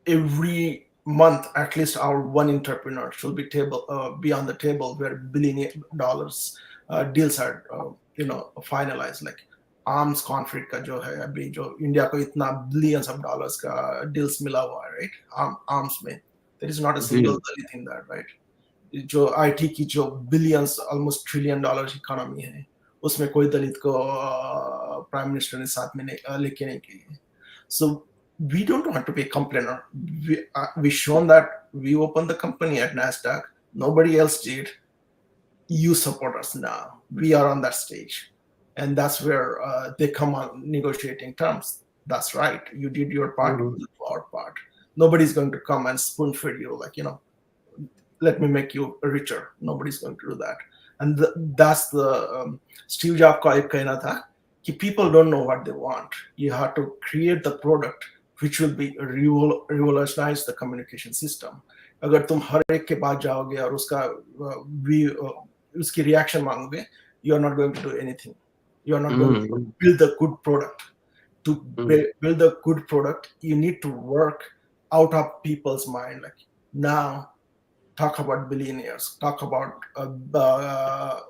every month at least our one entrepreneur should be on the table where $1 billion deals are finalized. Like arms conflict का जो है अभी जो India को इतना billions of dollars का deals मिला हुआ है, right? Arms में there is not a single Dalit in that, right? जो IT की जो billions, almost $1 trillion economy है, उसमें कोई दलित को प्राइम मिनिस्टर ने साथ में लेके नहीं गई। So we don't want to be a complainer. We shown that we opened the company at NASDAQ. Nobody else did. You support us now. We are on that stage. And that's where they come on negotiating terms. That's right. You did your part, we did our part. Nobody's going to come and spoon feed you like, let me make you richer. Nobody's going to do that. And that's the Steve Jobs का एक कहना था कि people don't know what they want. You have to create the product which will be revolutionize the communication system. अगर तुम हर एक के पास जाओगे और उसकी reaction मांगोगे, you are not going to do anything. You are not going to build a good product. To build a good product, you need to work out of people's mind. Like now, talk about billionaires, talk about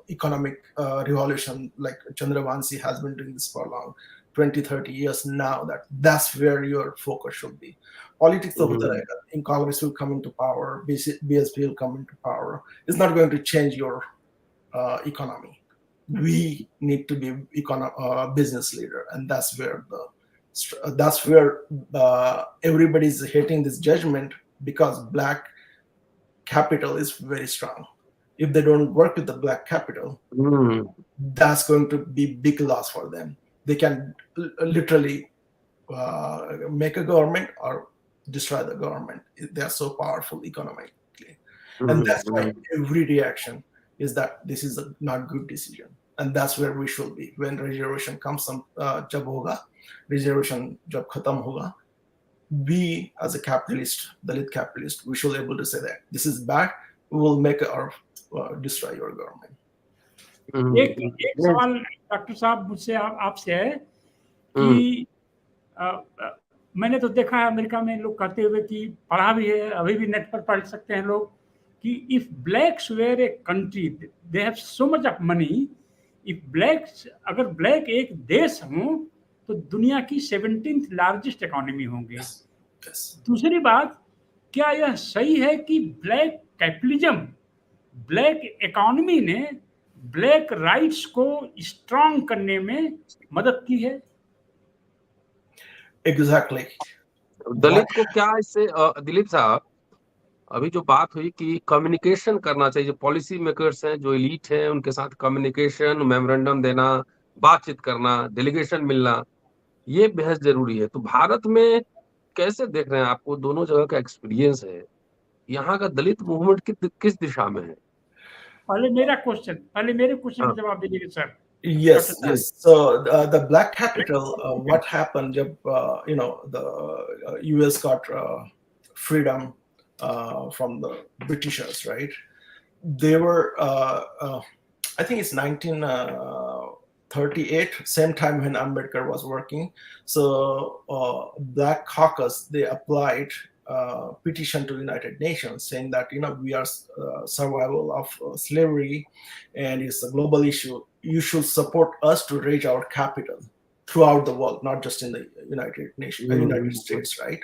economic revolution, like Chandra Vansi has been doing this for long. 20-30 years now, that's where your focus should be. Politics in Congress will come into power, BSP will come into power. It's not going to change your economy. We need to be business leader, and that's where everybody's hating this judgment, because black capital is very strong. If they don't work with the black capital, that's going to be big loss for them. They can literally make a government or destroy the government. They are so powerful economically. And that's why every reaction is that this is a not good decision. And that's where we should be. When reservation comes, jab hoga, reservation jab khatam hoga, we as a capitalist, Dalit capitalist, we should be able to say that this is bad, we will make or destroy your government. एक सवाल doctor साहब मुझसे आपसे है कि मैंने तो देखा है अमेरिका में लोग कहते हुए कि पढ़ा भी है, अभी भी नेट पर पढ़ सकते हैं लोग कि if blacks were a country they have so much of money, if blacks, अगर ब्लैक एक देश हो तो दुनिया की 17th लार्जेस्ट इकोनॉमी होंगे। दूसरी बात, क्या यह सही है कि ब्लैक कैपिटलिज्म, ब्लैक इकोनॉमी ने ब्लैक राइट्स को स्ट्रॉन्ग करने में मदद की है? एग्जैक्टली। दलित को क्या इससे दिलीप साहब, अभी जो बात हुई कि कम्युनिकेशन करना चाहिए, जो पॉलिसी मेकर्स हैं, जो एलीट हैं, उनके साथ कम्युनिकेशन, मेमोरेंडम देना, बातचीत करना, डेलीगेशन मिलना, ये बेहद जरूरी है। तो भारत में कैसे देख रहे हैं, आपको दोनों जगह का एक्सपीरियंस है, यहाँ का दलित मूवमेंट किस दिशा में है? पहले मेरे क्वेश्चन का जवाब दीजिए sir. Yes. So the black capital, what happened? The U.S. got freedom from the Britishers, right? They were, I think it's 1938, same time when Ambedkar was working. So Black Caucus, they applied petition to the United Nations saying that, we are survival of slavery and it's a global issue. You should support us to raise our capital throughout the world, not just in the United States, right?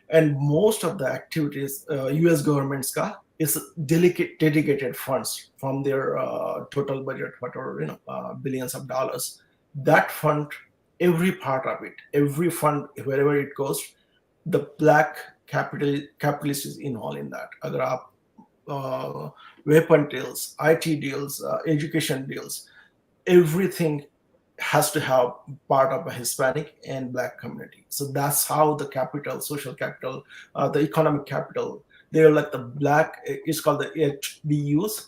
And most of the activities, U.S. government's is dedicated funds from their total budget, whatever, billions of dollars. That fund, every part of it, every fund, wherever it goes, the black capitalist is involved in that. Agar aap weapon deals, IT deals, education deals, everything has to have part of a Hispanic and black community. So that's how the capital, social capital, the economic capital, they're like the black, it's called the HBUs,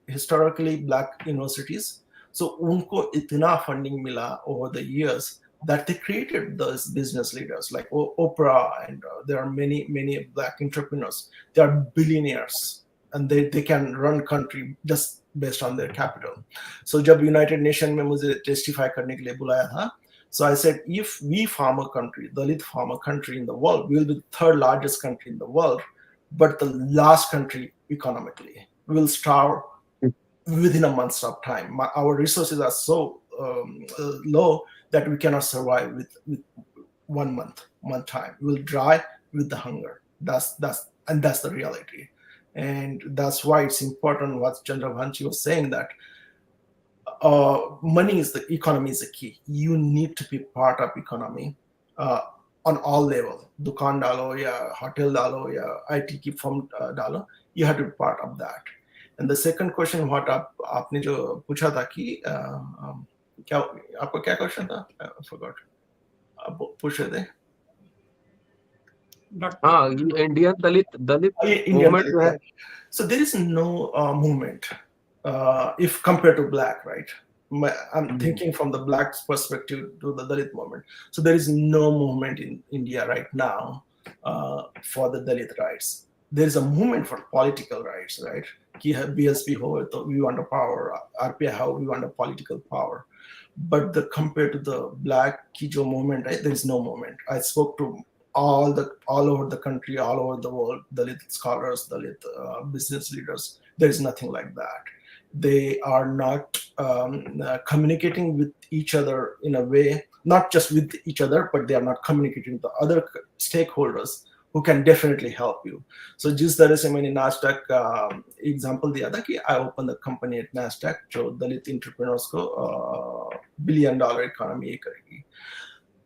historically black universities. So unko itna funding mila over the years that they created those business leaders like Oprah, and there are many black entrepreneurs. They are billionaires and they can run country just based on their capital. So jab United Nations mein mujhe testify karne ke liye bulaya tha, so I said, if we form a country, Dalit form a country in the world, we will be the third largest country in the world, but the last country economically. We will starve within a month's of time. Our resources are so low that we cannot survive with 1 month time. We will die with the hunger. That's the reality. And that's why it's important what Chandra Vanchi was saying, that money is the economy is the key. You need to be part of economy on all levels. Dukan dalo ya hotel dalo ya IT ki firm dalo. You have to be part of that. And the second question, what आपने जो पूछा था कि क्या आपका क्या question था? I forgot. आप पूछ रहे थे? हाँ, इंडियन दलित movement जो है. So there is no movement if compared to black, right? I'm thinking from the black perspective to the Dalit movement. So there is no movement in India right now for the Dalit rights. There is a movement for political rights, right? कि BSP हो तो we want a power, RPI how we want a political power. But compared to the black की जो movement, right? There is no movement. I spoke to all over the country, all over the world, Dalit scholars, Dalit business leaders. There is nothing like that. they are not communicating with each other in a way, not just with each other, but they are not communicating with the other stakeholders who can definitely help you. So जिस तरह से मैंने Nasdaq example दिया था कि I opened the company at Nasdaq जो दलित entrepreneurs को $1 billion economy ये करेगी.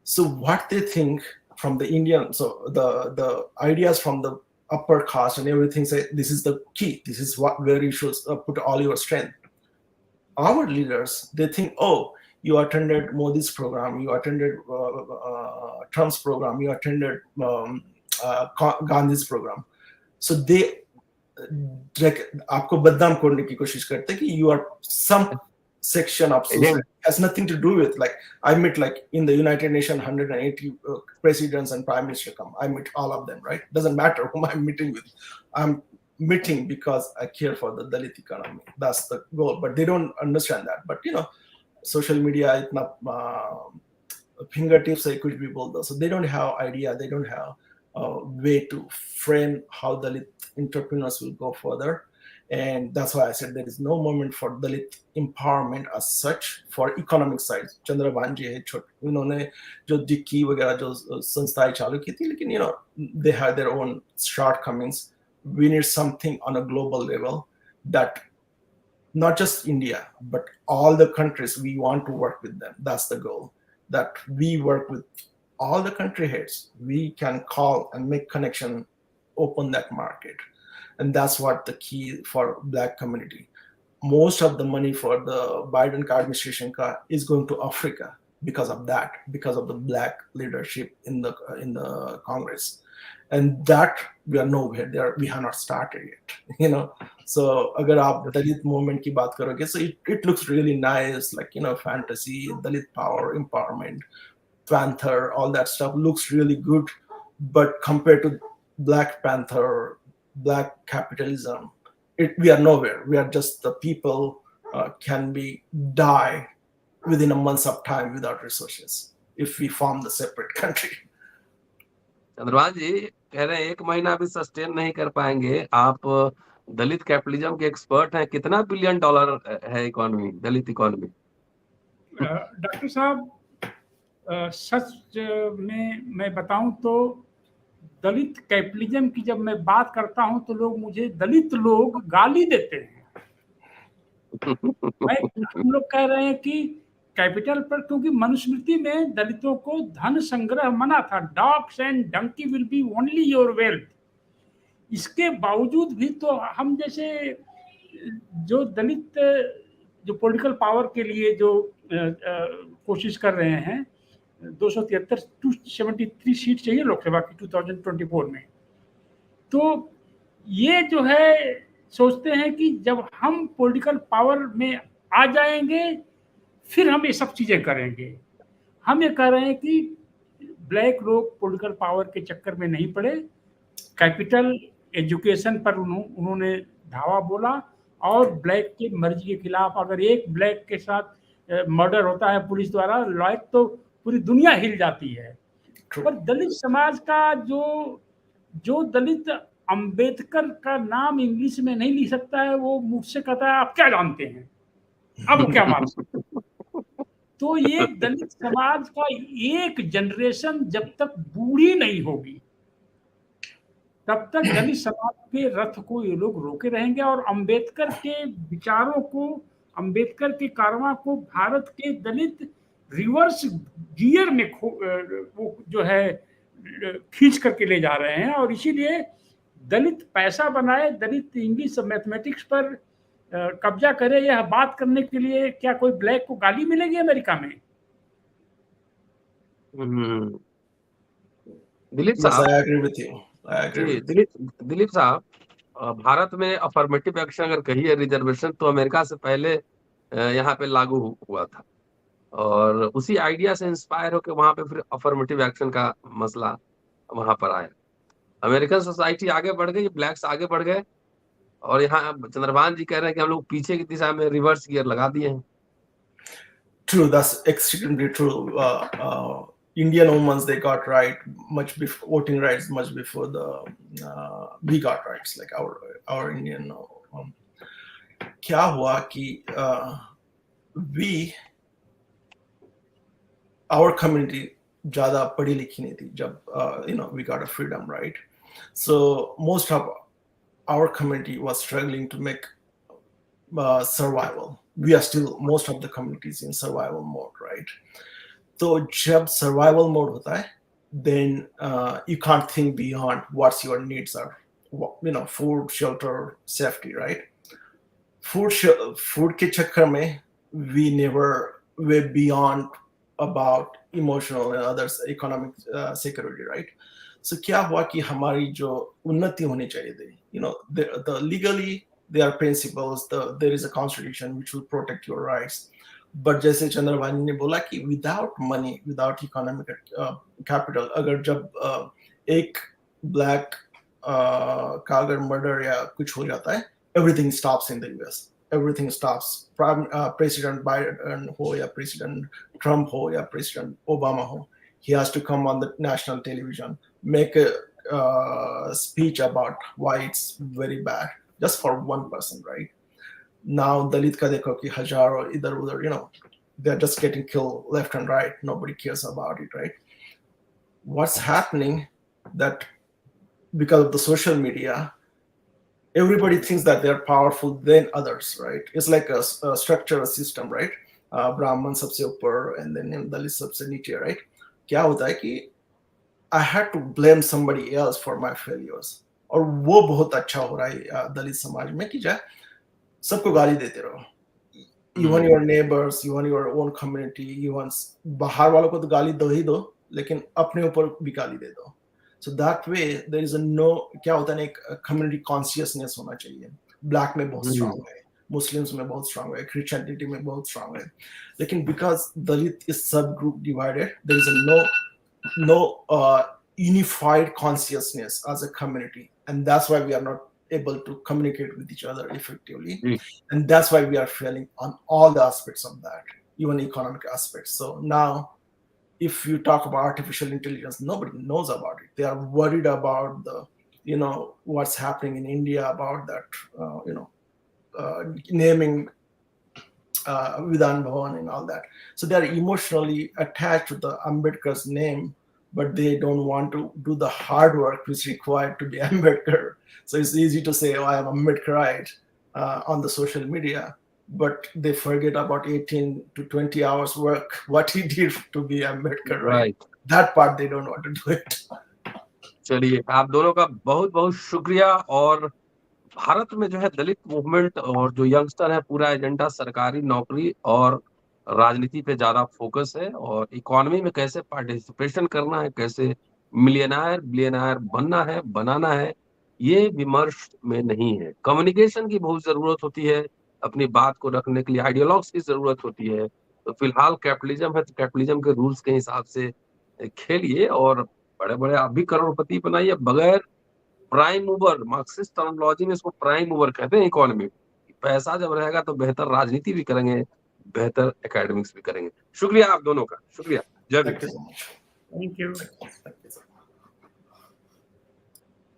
So what they think from the Indian, so the ideas from the upper caste and everything say this is the key, this is where you should put all your strength. Our leaders, they think, oh, you attended Modi's program, you attended Trump's program, you attended Gandhi's program. So they आपको बदनाम करने की कोशिश करते हैं कि you are some section of society. Has nothing to do with, like, I meet, like, in the United Nations 180 presidents and prime minister come. I meet all of them, right? Doesn't matter whom I'm meeting with. I'm meeting because I care for the Dalit economy. That's the goal. But they don't understand that. But, social media itna fingertips hai kuch bhi bol do. So they don't have idea. They don't have a way to frame how Dalit entrepreneurs will go further. And that's why I said there is no moment for Dalit empowerment as such for economic side. Chandrabhan ji hai उन्होंने जो dicky वगैरह जो संस्थाएं चालू की थी, लेकिन they have their own shortcomings. We need something on a global level that not just India but all the countries, we want to work with them. That's the goal. That we work with all the country heads. We can call and make connection, open that market. And that's what the key for Black community. Most of the money for the Biden administration is going to Africa because of that, because of the Black leadership in the Congress, and that we are nowhere there. We have not started yet, So, agar aap Dalit movement ki baat karoge, so it looks really nice, like fantasy, Dalit power, empowerment, Panther, all that stuff looks really good, but compared to Black Panther, Black capitalism, we are nowhere. We are just the people can die within a month of time without resources if we form the separate country. Chandrabhan जी कह रहे हैं 1 महीना भी sustain नहीं कर पाएंगे. आप दलित capitalism के एक्सपर्ट हैं. कितना $1 बिलियन है इकोनॉमी, दलित इकोनॉमी? डॉक्टर साहब, सच में मैं बताऊं तो दलित कैपिटलिज्म की जब मैं बात करता हूं तो मुझे दलित लोग गाली देते हैं. हम लोग कह रहे हैं कि कैपिटल पर, क्योंकि मनुस्मृति में दलितों को धन संग्रह मना था. Dogs and donkey will be only your wealth. इसके बावजूद भी तो हम जैसे जो दलित जो पॉलिटिकल पावर के लिए जो कोशिश कर रहे हैं, 273 सीट चाहिए लोकसभा की 2024 में, तो ये जो है सोचते हैं कि जब हम पॉलिटिकल पावर में आ जाएंगे फिर हम ये सब चीजें करेंगे. हम ये कह रहे हैं कि ब्लैक लोग पॉलिटिकल पावर के चक्कर में नहीं पड़े. कैपिटल एजुकेशन पर उन्होंने धावा बोला और ब्लैक की मर्जी के खिलाफ अगर एक ब्लैक के साथ मर्डर होता है पुलिस द्वारा, लाइक तो पूरी दुनिया हिल जाती है. पर दलित समाज का जो दलित अंबेडकर का नाम इंग्लिश में नहीं लिख सकता है, वो मुझसे कहता है आप क्या जानते हैं, अब क्या मानते. तो ये दलित समाज का एक जनरेशन जब तक बूढ़ी नहीं होगी तब तक दलित समाज के रथ को ये लोग रोके रहेंगे. और अंबेडकर के विचारों को, अंबेडकर के कारवां को भारत के दलित रिवर्स गियर में वो जो है खींच करके ले जा रहे हैं. और इसीलिए दलित पैसा बनाए, दलित इंग्लिश मैथमेटिक्स पर कब्जा करे, यह बात करने के लिए क्या कोई ब्लैक को गाली मिलेगी अमेरिका में? दिलीप साहब, I agree with you. Dilip साहब, भारत में अफर्मेटिव एक्शन अगर कही है रिजर्वेशन, तो अमेरिका से पहले यहाँ पे लागू हुआ था और उसी आइडिया से इंस्पायर होकर वहां पे फिर अफर्मेटिव एक्शन का मसला वहां पर आया. अमेरिकन सोसाइटी आगे बढ़ गई, ब्लैक्स आगे बढ़ गए और यहाँ चंद्रभान जी कह रहे हैं कि हम लोग पीछे की दिशा में रिवर्स गियर लगा दिए हैं. True, that's extremely true. Indian women, they got right much before voting rights, much before the we got rights, like our Indian क्या हुआ कि our community ज़्यादा पढ़ी लिखी नहीं थी जब we got a freedom, right? So most of our community was struggling to make survival. We are still, most of the communities in survival mode, right? तो जब survival mode होता है, then you can't think beyond what your needs are. Food, shelter, safety, right? Food के चक्कर में we never were beyond about emotional and others economic security, right? So क्या हुआ कि हमारी जो उन्नति होनी चाहिए थी, the legally there are principles, there is a constitution which will protect your rights. But जैसे चंद्रभानी ने बोला कि without money, without economic capital, अगर जब एक black का अगर murder या कुछ हो जाता है, everything stops in the US. Everything stops. President Biden ho ya President Trump ho ya President Obama ho, he has to come on the national television, make a speech about why it's very bad, just for one person, right? Now Dalit ka dekho ki hajaro idhar udhar, they're just getting killed left and right. Nobody cares about it, right? What's happening that because of the social media, everybody thinks that they're powerful than others, right? It's like a structural system, right? Brahman sabse upar and then Dalit sabse niche, right? क्या होता है कि I had to blame somebody else for my failures. और वो बहुत अच्छा हो रहा है दलित समाज में कि जा सबको गाली देते रहो. You want your neighbors, you want your own community, you want बाहर वालों को तो गाली दो ही दो, लेकिन अपने ऊपर भी गाली दे दो. So that way there is क्या होता है ना, एक community consciousness होना चाहिए. Black में बहुत strong है, Muslims में बहुत strong है, Christianity में बहुत strong है. लेकिन because Dalit is subgroup divided, there is no unified consciousness as a community, and that's why we are not able to communicate with each other effectively, and that's why we are failing on all the aspects of that, even economic aspects. So now if you talk about artificial intelligence, nobody knows about it. They are worried about what's happening in India about that, naming Vidhan Bhavan and all that. So they are emotionally attached to the Ambedkar's name, but they don't want to do the hard work which is required to be Ambedkar. So it's easy to say, oh, I am Ambedkarite on the social media, but they forget about 18 to 20 hours work, what he did to be Ambedkar, right? That part they don't want to do it. चलिए, आप दोनों का बहुत बहुत शुक्रिया। और भारत में जो है दलित मूवमेंट और जो यंगस्टर है, पूरा एजेंडा सरकारी नौकरी और राजनीति पे ज्यादा फोकस है, और इकोनॉमी में कैसे पार्टिसिपेशन करना है, कैसे मिलियनायर बिलियनायर बनना है, बनाना है, ये विमर्श में नहीं है। कम्युनिकेशन की बहुत जरूरत होती है, अपनी बात को रखने के लिए आइडियोलॉग्स की जरूरत होती है। तो फिलहाल कैपिटलिज्म है, तो कैपिटलिज्म के रूल्स के हिसाब से खेलिए और बड़े बड़े आप भी करोड़पति बनाइए। बगैर प्राइम मूवर, मार्क्सिस्ट टर्मिनोलॉजी में इसको प्राइम मूवर कहते हैं इकोनॉमी। पैसा जब रहेगा तो बेहतर राजनीति भी करेंगे, बेहतर एकेडमिक्स भी करेंगे। शुक्रिया आप दोनों का, शुक्रिया। जय भीम। Thank you.